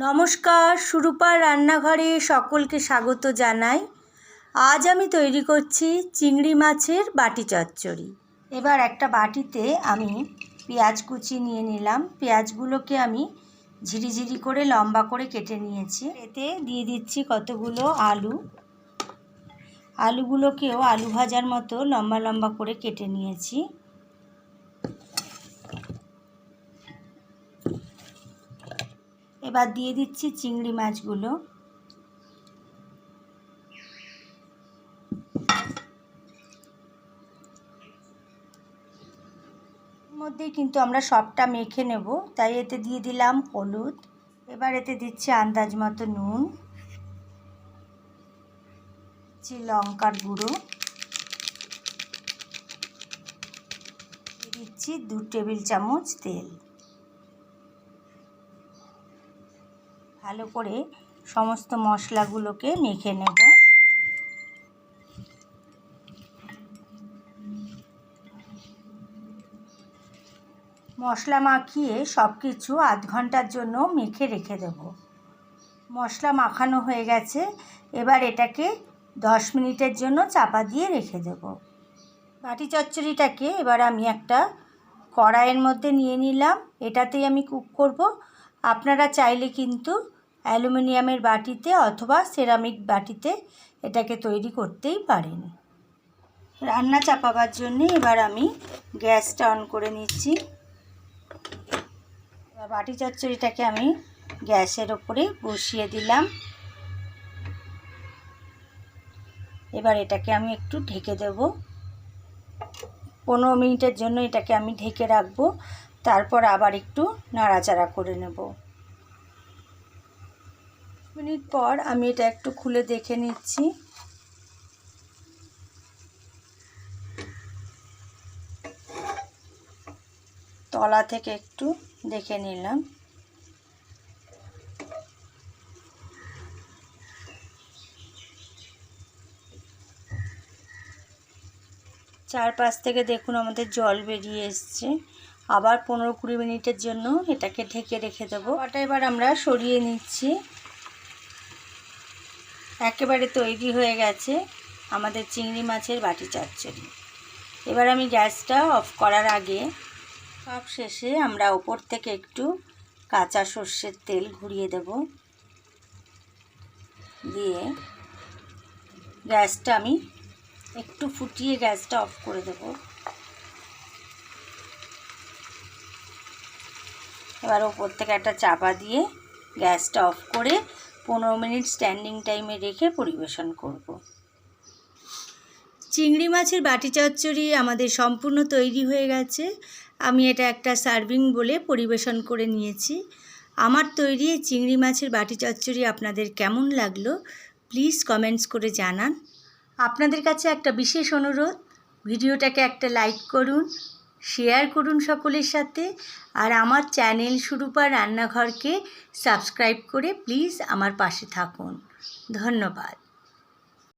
নমস্কার, সুরূপার রান্নাঘরে সকলকে স্বাগত জানাই। আজ আমি তৈরি করছি চিংড়ি মাছের বাটি চচ্চড়ি। এবার একটা বাটিতে আমি পেঁয়াজ কুচি নিয়ে নিলাম। পেঁয়াজগুলোকে আমি ঝিরিঝিরি করে লম্বা করে কেটে নিয়েছি। এতে দিয়ে দিচ্ছি কতগুলো আলু। আলুগুলোকেও আলু ভাজার মতো লম্বা লম্বা করে কেটে নিয়েছি। এবার দিয়ে দিচ্ছি চিংড়ি মাছগুলো। এর মধ্যেই কিন্তু আমরা সবটা মেখে নেব, তাই এতে দিয়ে দিলাম হলুদ। এবার এতে দিচ্ছি আন্দাজ মতো নুন, দিচ্ছি লঙ্কার গুঁড়ো, দিচ্ছি 2 টেবিল চামচ তেল। ভালো করে সমস্ত মশলাগুলোকে মেখে নেব। মশলা মাখিয়ে সব কিছু আধ ঘন্টার জন্য মেখে রেখে দেব। মশলা মাখানো হয়ে গেছে, এবার এটাকে 10 মিনিটের জন্য চাপা দিয়ে রেখে দেব। বাটি চচ্চড়িটাকে এবার আমি একটা কড়াইয়ের মধ্যে নিয়ে নিলাম। এটাতেই আমি কুক করব। আপনারা চাইলে কিন্তু অ্যালুমিনিয়ামের বাটিতে অথবা সেরামিক বাটিতে এটাকে তৈরি করতেই পারেন। রান্না চাপাবার জন্য এবার আমি গ্যাসটা অন করে নিচ্ছি। বাটি চচ্চড়িটাকে আমি গ্যাসের ওপরে বসিয়ে দিলাম। এবার এটাকে আমি একটু ঢেকে দেব। 15 মিনিটের জন্য এটাকে আমি ঢেকে রাখবো। তারপর আবার একটু নাড়াচাড়া করে নেব। মিনিট পর আমি এটা একটু খুলে দেখে নিচ্ছি। তলা থেকে একটু দেখে নিলাম। চারপাশ থেকে দেখুন আমাদের জল বেরিয়ে এসছে। আবার 15-20 মিনিটের জন্য এটাকে ঢেকে রেখে দেবো। ওটা এবার আমরা সরিয়ে নিচ্ছি। একেবারে তৈরি হয়ে গেছে আমাদের চিংড়ি মাছের বাটি চচ্চড়ি। এবার আমি গ্যাসটা অফ করার আগে সব শেষে আমরা ওপর থেকে একটু কাঁচা সর্ষের তেল ঘুরিয়ে দেব। দিয়ে গ্যাসটা আমি একটু ফুটিয়ে গ্যাসটা অফ করে দেব। এবার ওপর থেকে একটা চাপা দিয়ে গ্যাসটা অফ করে 15 মিনিট স্ট্যান্ডিং টাইমে রেখে পরিবেশন করব। চিংড়ি মাছের বাটি চচ্চড়ি আমাদের সম্পূর্ণ তৈরি হয়ে গেছে। আমি এটা একটা সার্ভিং বলে পরিবেশন করে নিয়েছি। আমার তৈরি চিংড়ি মাছের বাটি চচ্চড়ি আপনাদের কেমন লাগলো প্লিজ কমেন্টস করে জানান। আপনাদের কাছে একটা বিশেষ অনুরোধ, ভিডিওটাকে একটা লাইক করুন, শেয়ার করুন সকলের সাথে, আর আমার চ্যানেল সুরূপার রান্নাঘরকে সাবস্ক্রাইব করে প্লিজ আমার পাশে থাকুন। ধন্যবাদ।